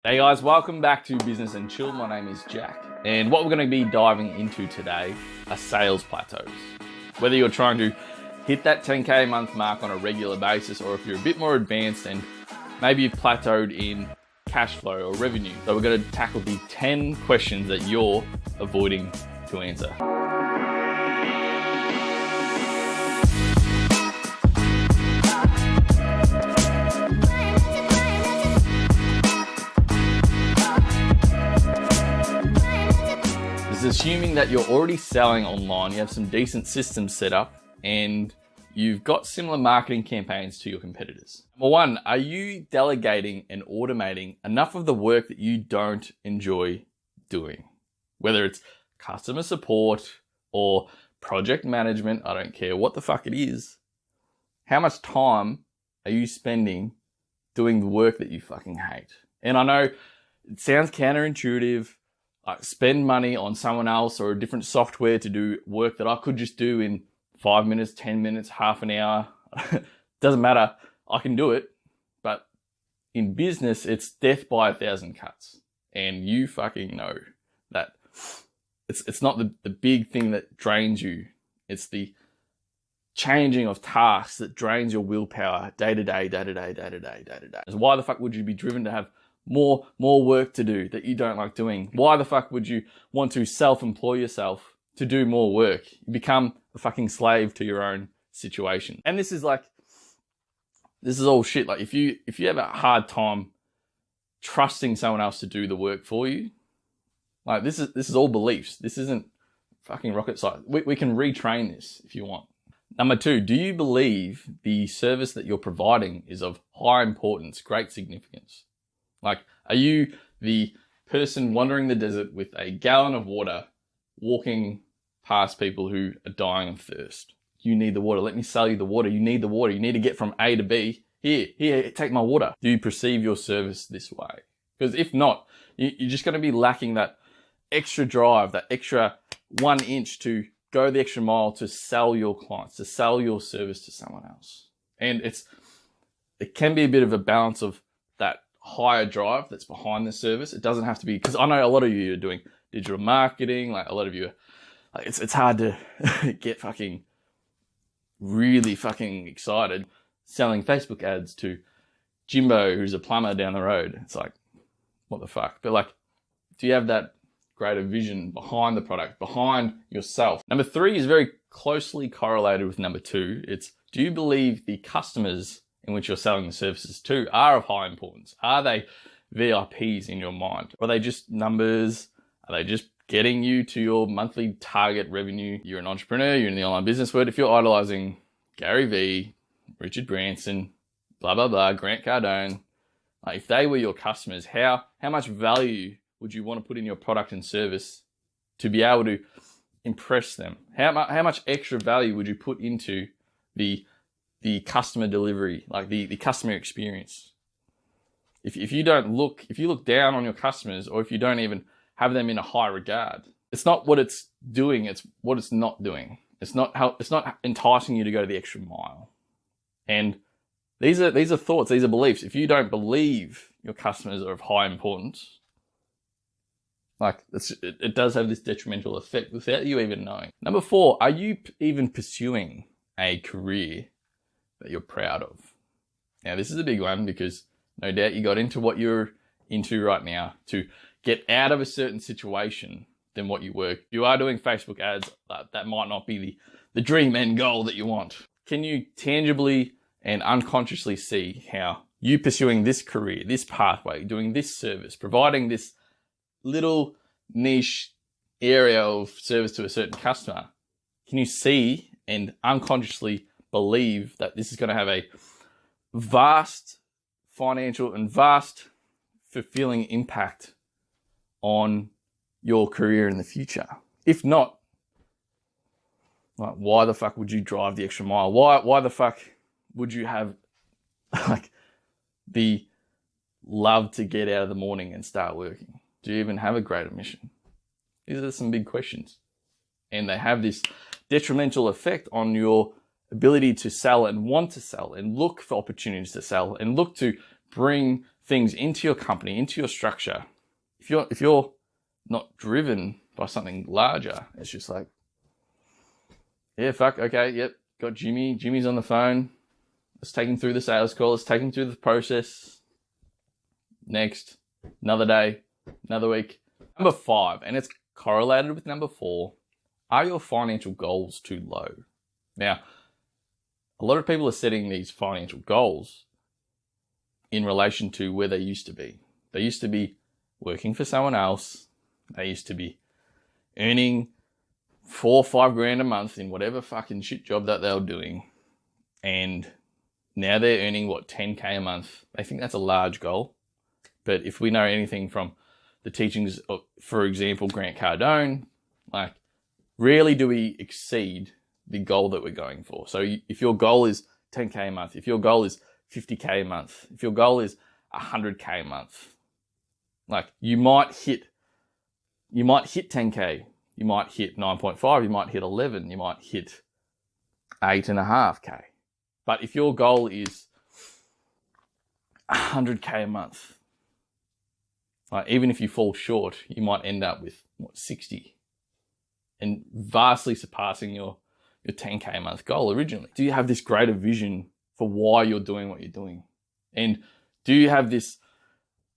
Hey guys, welcome back to Business and Chill. My name is Jack, and what we're going to be diving into today are sales plateaus. Whether you're trying to hit that 10K a month mark on a regular basis, or if you're a bit more advanced and maybe you've plateaued in cash flow or revenue. So we're going to tackle the 10 questions that you're avoiding to answer. Assuming that you're already selling online, you have some decent systems set up, and you've got similar marketing campaigns to your competitors. Number one, are you delegating and automating enough of the work that you don't enjoy doing? Whether it's customer support or project management, I don't care what the fuck it is. How much time are you spending doing the work that you fucking hate? And I know it sounds counterintuitive. Spend money on someone else or a different software to do work that I could just do in 5 minutes, 10 minutes, half an hour. Doesn't matter. I can do it. But in business, it's death by 1,000 cuts. And you fucking know that it's not the big thing that drains you. It's the changing of tasks that drains your willpower day to day. Why the fuck would you be driven to have more work to do that you don't like doing? Why the fuck would you want to self-employ yourself to do more work? You become a fucking slave to your own situation. And this is all shit. Like if you have a hard time trusting someone else to do the work for you, like this is all beliefs. This isn't fucking rocket science. We can retrain this if you want. Number two, do you believe the service that you're providing is of high importance, great significance? Like, are you the person wandering the desert with a gallon of water, walking past people who are dying of thirst? You need the water. Let me sell you the water. You need the water. You need to get from A to B. Here, take my water. Do you perceive your service this way? Because if not, you're just going to be lacking that extra drive, that extra 1 inch to go the extra mile to sell your clients, to sell your service to someone else. And it can be a bit of a balance of that higher drive that's behind the service. It doesn't have to be, because I know a lot of you are doing digital marketing. Like a lot of you, it's hard to get fucking really fucking excited selling Facebook ads to Jimbo, who's a plumber down the road. It's like, what the fuck? But like, do you have that greater vision behind the product, behind yourself? Number three is very closely correlated with number two. It's, do you believe the customers in which you're selling the services to are of high importance? Are they VIPs in your mind? Are they just numbers? Are they just getting you to your monthly target revenue? You're an entrepreneur, you're in the online business world. If you're idolizing Gary Vee, Richard Branson, blah, blah, blah, Grant Cardone, like if they were your customers, how much value would you want to put in your product and service to be able to impress them? How much extra value would you put into the customer delivery, like the customer experience? If you look down on your customers, or if you don't even have them in a high regard, it's not what it's doing, it's what it's not doing. It's not enticing you to go the extra mile. And these are thoughts, these are beliefs. If you don't believe your customers are of high importance, like it does have this detrimental effect without you even knowing. Number four, are you even pursuing a career that you're proud of? Now, this is a big one, because no doubt you got into what you're into right now to get out of a certain situation than what you were. You are doing Facebook ads. That might not be the dream end goal that you want. Can you tangibly and unconsciously see how you pursuing this career, this pathway, doing this service, providing this little niche area of service to a certain customer, can you see and unconsciously believe that this is going to have a vast financial and vast fulfilling impact on your career in the future? If not, like, why the fuck would you drive the extra mile? Why the fuck would you have like the love to get out of the morning and start working? Do you even have a greater mission? These are some big questions, and they have this detrimental effect on your ability to sell and want to sell and look for opportunities to sell and look to bring things into your company, into your structure, if you're not driven by something larger, it's just like, yeah, fuck, okay, yep, got Jimmy. Jimmy's on the phone. Let's take him through the sales call. Let's take him through the process. Next, another day, another week. Number 5, and it's correlated with number 4, are your financial goals too low? Now, a lot of people are setting these financial goals in relation to where they used to be. They used to be working for someone else. They used to be earning 4 or 5 grand a month in whatever fucking shit job that they were doing. And now they're earning, 10K a month. They think that's a large goal. But if we know anything from the teachings of, for example, Grant Cardone, like, rarely do we exceed the goal that we're going for. So if your goal is 10K a month, if your goal is 50K a month, if your goal is 100K a month, like, you might hit 10K, you might hit 9.5, you might hit 11, you might hit 8.5K. But if your goal is 100K a month, like, even if you fall short, you might end up with 60, and vastly surpassing your 10K a month goal originally. Do you have this greater vision for why you're doing what you're doing? And do you have this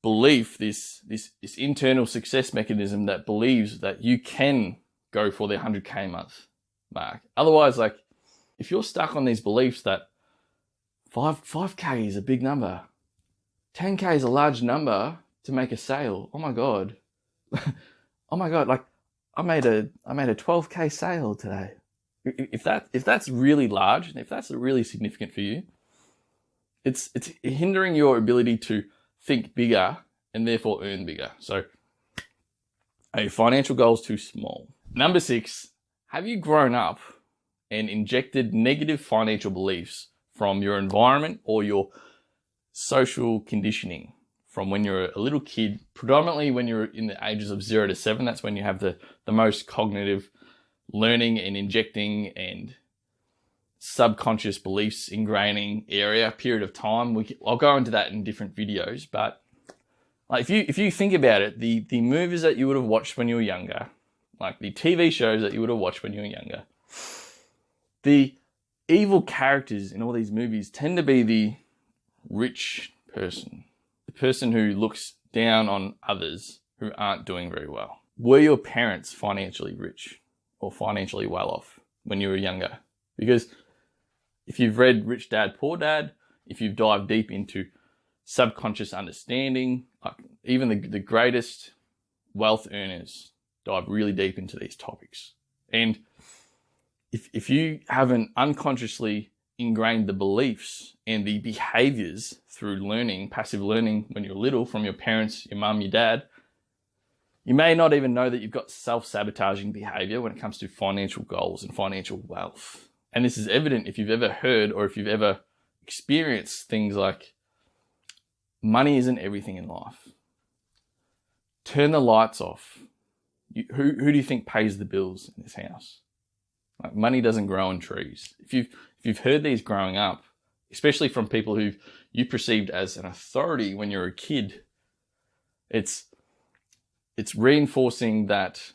belief, this internal success mechanism that believes that you can go for the 100K a month mark? Otherwise, like, if you're stuck on these beliefs that 5K is a big number, 10K is a large number to make a sale. Oh my God. Oh my God. Like, I made a 12K sale today. If that's really large, if that's really significant for you, it's hindering your ability to think bigger and therefore earn bigger. So, are your financial goals too small? Number 6, have you grown up and injected negative financial beliefs from your environment or your social conditioning from when you're a little kid, predominantly when you're in the ages of 0 to 7? That's when you have the most cognitive learning and injecting and subconscious beliefs ingraining period of time. I'll go into that in different videos, but like, if you think about it, the movies that you would have watched when you were younger, like the TV shows that you would have watched when you were younger, the evil characters in all these movies tend to be the rich person, the person who looks down on others who aren't doing very well. Were your parents financially rich or financially well off when you were younger? Because if you've read Rich Dad, Poor Dad, if you've dived deep into subconscious understanding, like even the greatest wealth earners dive really deep into these topics. And if you haven't unconsciously ingrained the beliefs and the behaviors through learning, passive learning when you're little from your parents, your mum, your dad, you may not even know that you've got self-sabotaging behavior when it comes to financial goals and financial wealth. And this is evident if you've ever heard or if you've ever experienced things like, money isn't everything in life. Turn the lights off. Who do you think pays the bills in this house? Like, money doesn't grow on trees. If you've heard these growing up, especially from people who you perceived as an authority when you're a kid, it's reinforcing that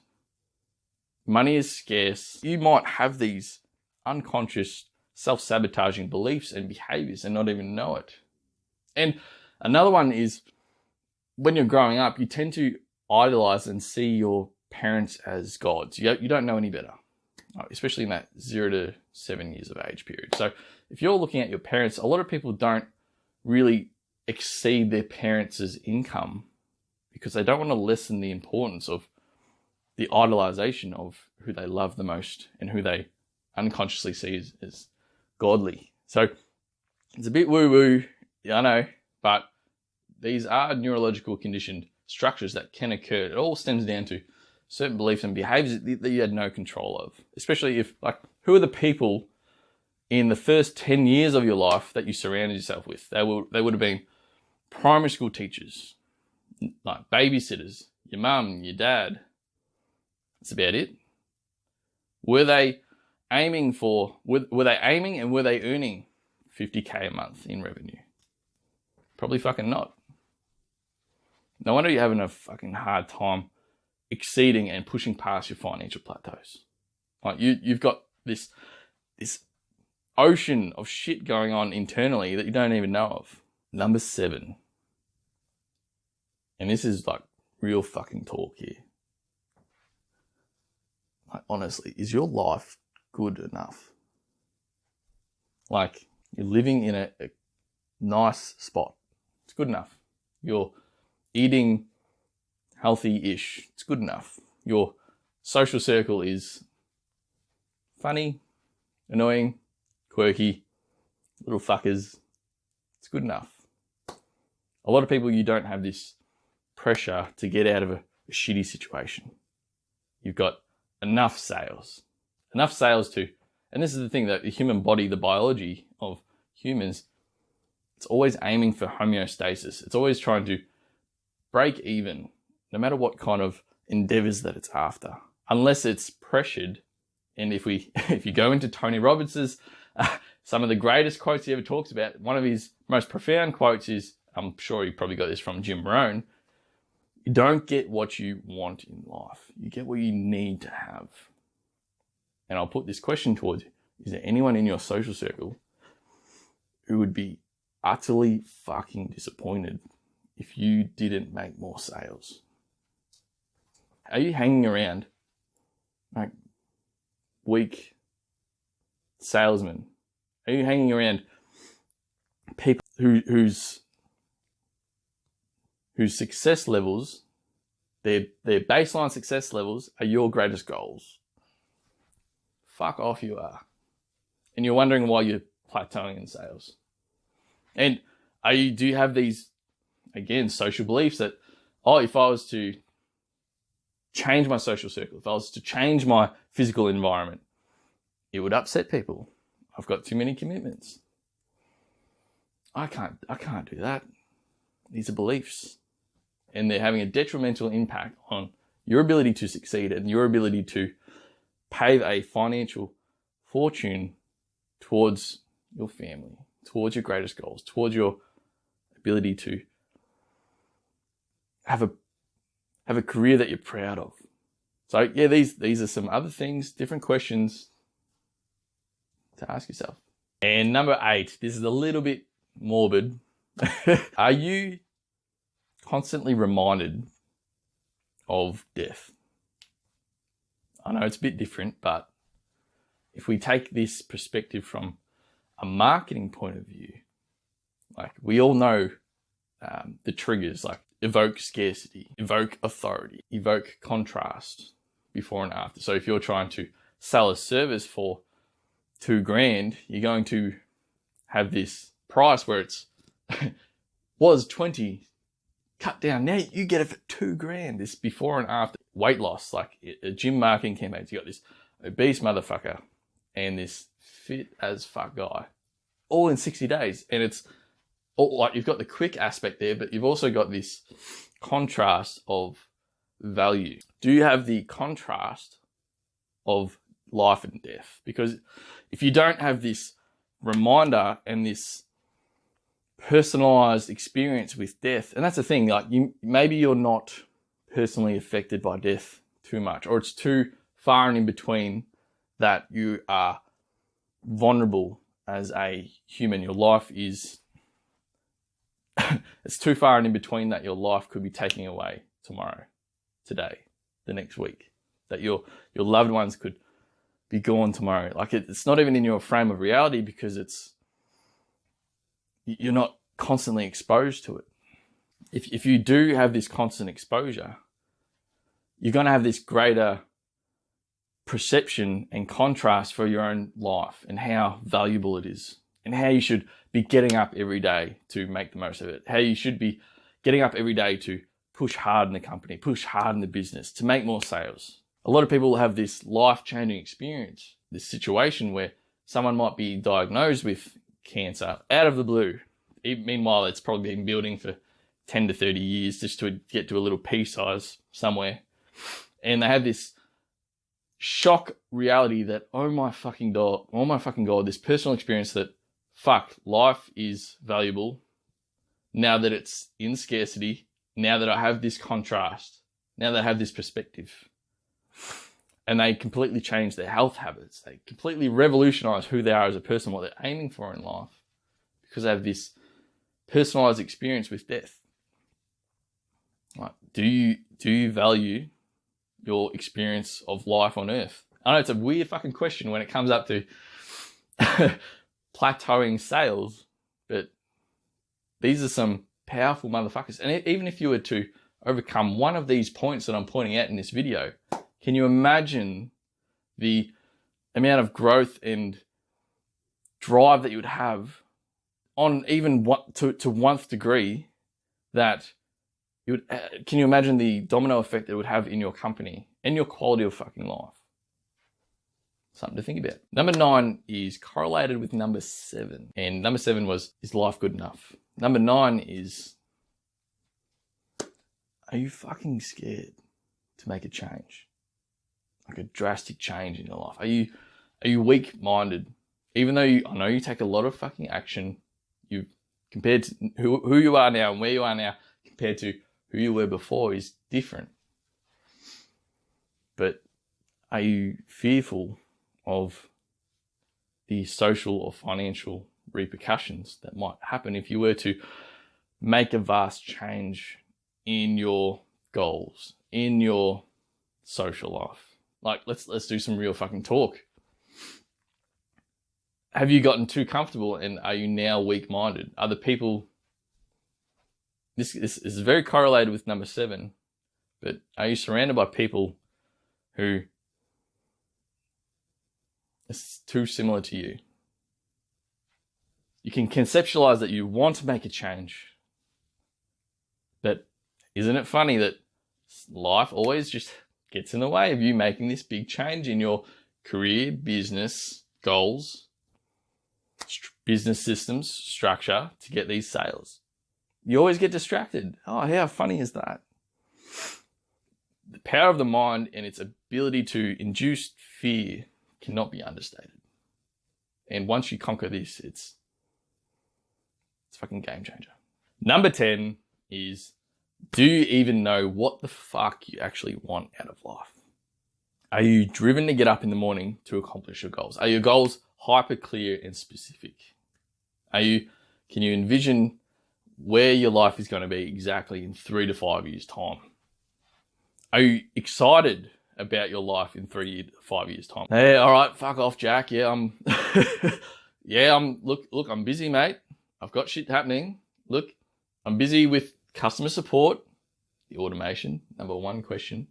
money is scarce. You might have these unconscious self-sabotaging beliefs and behaviors and not even know it. And another one is, when you're growing up, you tend to idolize and see your parents as gods. You don't know any better, especially in that 0 to 7 years of age period. So if you're looking at your parents, a lot of people don't really exceed their parents' income because they don't want to lessen the importance of the idolization of who they love the most and who they unconsciously see as godly. So it's a bit woo-woo, I know, but these are neurological conditioned structures that can occur. It all stems down to certain beliefs and behaviors that you had no control of. Especially if, like, who are the people in the first 10 years of your life that you surrounded yourself with? They would have been primary school teachers, like babysitters, your mum, your dad. That's about it. Were they aiming and were they earning 50K a month in revenue? Probably fucking not. No wonder you're having a fucking hard time exceeding and pushing past your financial plateaus. Like you've got this ocean of shit going on internally that you don't even know of. Number 7. And this is like real fucking talk here. Like, honestly, is your life good enough? Like, you're living in a nice spot. It's good enough. You're eating healthy-ish. It's good enough. Your social circle is funny, annoying, quirky, little fuckers. It's good enough. A lot of people, you don't have this pressure to get out of a shitty situation. You've got enough sales to, and this is the thing, that the human body, the biology of humans, it's always aiming for homeostasis. It's always trying to break even, no matter what kind of endeavors that it's after, unless it's pressured. And if you go into Tony Robbins' some of the greatest quotes he ever talks about, one of his most profound quotes is, I'm sure you probably got this from Jim Rohn, you don't get what you want in life. You get what you need to have. And I'll put this question towards you. Is there anyone in your social circle who would be utterly fucking disappointed if you didn't make more sales? Are you hanging around like weak salesmen? Are you hanging around people whose success levels, their baseline success levels are your greatest goals? Fuck off, you are. And you're wondering why you're plateauing in sales. And do you have these, again, social beliefs that, if I was to change my social circle, if I was to change my physical environment, it would upset people. I've got too many commitments. I can't do that. These are beliefs. And they're having a detrimental impact on your ability to succeed and your ability to pave a financial fortune towards your family, towards your greatest goals, towards your ability to have a career that you're proud of. So yeah, these are some other things, different questions to ask yourself. And number 8, this is a little bit morbid. Are you constantly reminded of death? I know it's a bit different, but if we take this perspective from a marketing point of view, like we all know the triggers, like evoke scarcity, evoke authority, evoke contrast before and after. So if you're trying to sell a service for $2,000, you're going to have this price where it's was 20, cut down. Now you get it for $2,000. This before and after. Weight loss, like a gym marketing campaigns. You got this obese motherfucker and this fit as fuck guy, all in 60 days. And it's all like you've got the quick aspect there, but you've also got this contrast of value. Do you have the contrast of life and death? Because if you don't have this reminder and this personalized experience with death, and that's the thing, like maybe you're not personally affected by death too much, or it's too far and in between that you are vulnerable as a human. Your life is it's too far and in between that your life could be taken away tomorrow, today, the next week, that your loved ones could be gone tomorrow. Like it's not even in your frame of reality because you're not constantly exposed to it. If you do have this constant exposure, you're going to have this greater perception and contrast for your own life and how valuable it is and how you should be getting up every day to make the most of it. How you should be getting up every day to push hard in the company, push hard in the business, to make more sales. A lot of people have this life-changing experience, this situation where someone might be diagnosed with cancer out of the blue. Meanwhile, it's probably been building for 10 to 30 years just to get to a little pea size somewhere. And they have this shock reality that, oh my fucking God, this personal experience that, fuck, life is valuable now that it's in scarcity now that I have this contrast, now that I have this perspective, and they completely change their health habits, they completely revolutionize who they are as a person, what they're aiming for in life, because they have this personalized experience with death. Like, do you value your experience of life on Earth? I know it's a weird fucking question when it comes up to plateauing sales, but these are some powerful motherfuckers. And even if you were to overcome one of these points that I'm pointing out in this video, can you imagine the amount of growth and drive that you would have on even to 1th degree that you would, can you imagine the domino effect it would have in your company and your quality of fucking life? Something to think about. Number 9 is correlated with number 7. And number 7 was, is life good enough? Number 9 is, are you fucking scared to make a change? Like a drastic change in your life? Are you weak-minded? Even though I know you take a lot of fucking action, you compared to who you are now and where you are now compared to who you were before is different. But are you fearful of the social or financial repercussions that might happen if you were to make a vast change in your goals, in your social life? Like, let's do some real fucking talk. Have you gotten too comfortable and are you now weak-minded? Are the people... This is very correlated with number 7, but are you surrounded by people who are too similar to you? You can conceptualize that you want to make a change, but isn't it funny that life always just gets in the way of you making this big change in your career, business, goals, business systems, structure to get these sales? You always get distracted. Oh, how funny is that? The power of the mind and its ability to induce fear cannot be understated. And once you conquer this, it's a fucking game changer. Number 10 is, do you even know what the fuck you actually want out of life? Are you driven to get up in the morning to accomplish your goals? Are your goals hyper clear and specific? Can you envision where your life is going to be exactly in 3 to 5 years' time? Are you excited about your life in 3 to 5 years' time? Hey, all right, fuck off, Jack. Yeah, I'm look, I'm busy, mate. I've got shit happening. Look, I'm busy with customer support, the automation, number 1 question.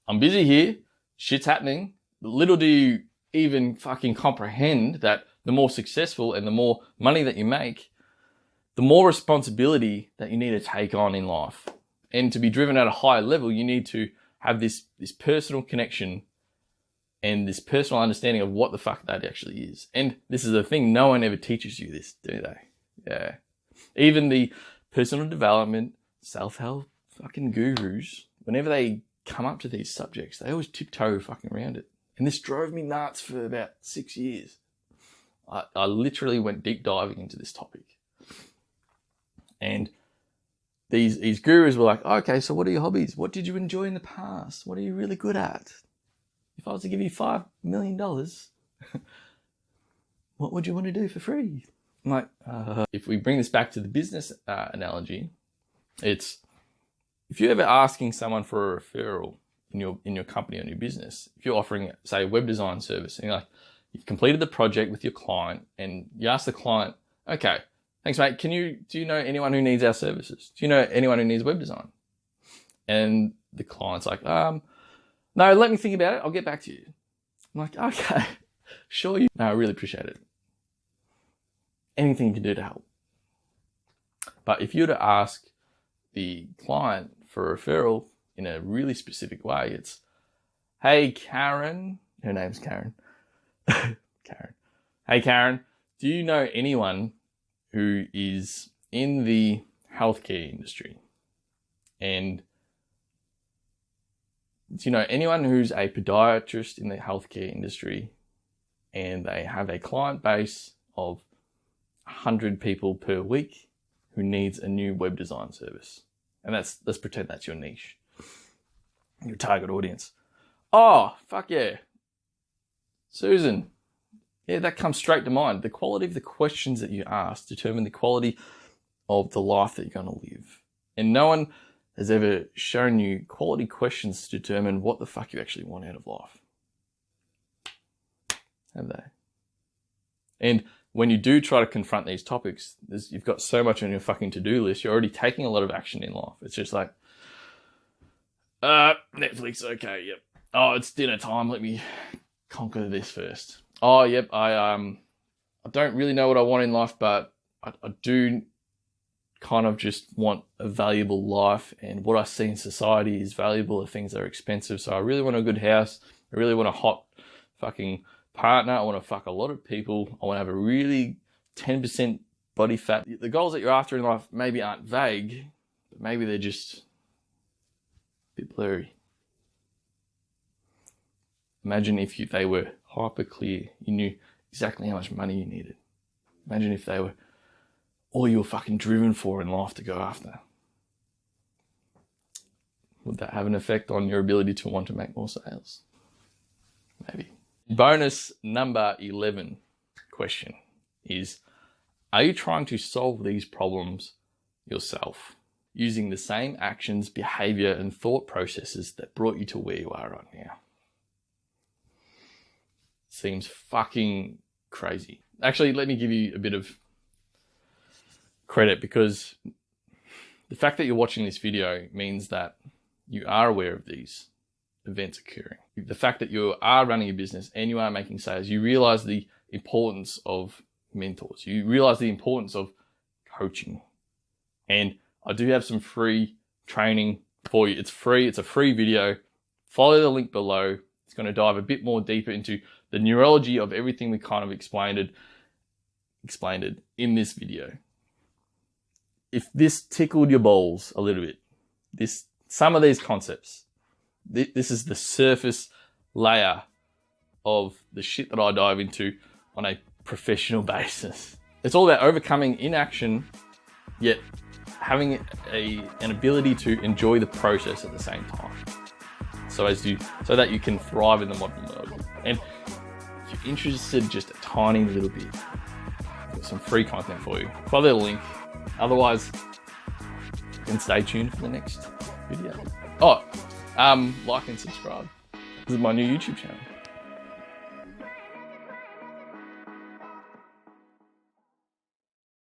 I'm busy here. Shit's happening. Little do you even fucking comprehend that the more successful and the more money that you make, the more responsibility that you need to take on in life. And to be driven at a higher level, you need to have this personal connection and this personal understanding of what the fuck that actually is. And this is the thing, no one ever teaches you this, do they? Yeah. Even the personal development, self-help fucking gurus, whenever they come up to these subjects, they always tiptoe fucking around it. And this drove me nuts for about 6 years. I literally went deep diving into this topic. And these gurus were like, oh, okay, so what are your hobbies? What did you enjoy in the past? What are you really good at? If I was to give you $5 million, what would you want to do for free? I'm like, if we bring this back to the business analogy, it's, if you're ever asking someone for a referral in your company or your business, if you're offering, say, a web design service, and you've completed the project with your client, and you ask the client, okay, thanks, mate. Do you know anyone who needs our services? Do you know anyone who needs web design? And the client's like, no, let me think about it. I'll get back to you. I'm like, okay, sure. No, I really appreciate it. Anything you can do to help. But if you were to ask the client for a referral in a really specific way, it's, hey, Karen, her name's Karen. Karen. Hey, Karen, do you know anyone who is in the healthcare industry? And do you know anyone who's a podiatrist in the healthcare industry and they have a client base of 100 people per week who needs a new web design service. And let's pretend that's your niche, your target audience. Oh, fuck yeah. Susan. Yeah, that comes straight to mind. The quality of the questions that you ask determine the quality of the life that you're going to live. And no one has ever shown you quality questions to determine what the fuck you actually want out of life. Have they? And when you do try to confront these topics, you've got so much on your fucking to-do list, you're already taking a lot of action in life. It's just like, Netflix, okay, yep. Oh, it's dinner time, let me conquer this first. Oh, yep, I don't really know what I want in life, but I do kind of just want a valuable life, and what I see in society is valuable, the things that are expensive. So I really want a good house. I really want a hot fucking partner. I want to fuck a lot of people. I want to have a really 10% body fat. The goals that you're after in life maybe aren't vague, but maybe they're just a bit blurry. Imagine if they were hyper clear. You knew exactly how much money you needed. Imagine if they were all you were fucking driven for in life to go after. Would that have an effect on your ability to want to make more sales? Maybe. Bonus number 11 question is, are you trying to solve these problems yourself using the same actions, behavior, and thought processes that brought you to where you are right now? Seems fucking crazy. Actually, let me give you a bit of credit, because the fact that you're watching this video means that you are aware of these events occurring. The fact that you are running a business and you are making sales, you realize the importance of mentors. You realize the importance of coaching. And I do have some free training for you. It's free. It's a free video. Follow the link below. It's going to dive a bit more deeper into the neurology of everything we kind of explained it in this video. If this tickled your balls a little bit, some of these concepts, this is the surface layer of the shit that I dive into on a professional basis. It's all about overcoming inaction, yet having an ability to enjoy the process at the same time, so that you can thrive in the modern world. And if you're interested just a tiny little bit, I've got some free content for you. Follow the link. Otherwise, you can stay tuned for the next video. Oh, like and subscribe. This is my new YouTube channel.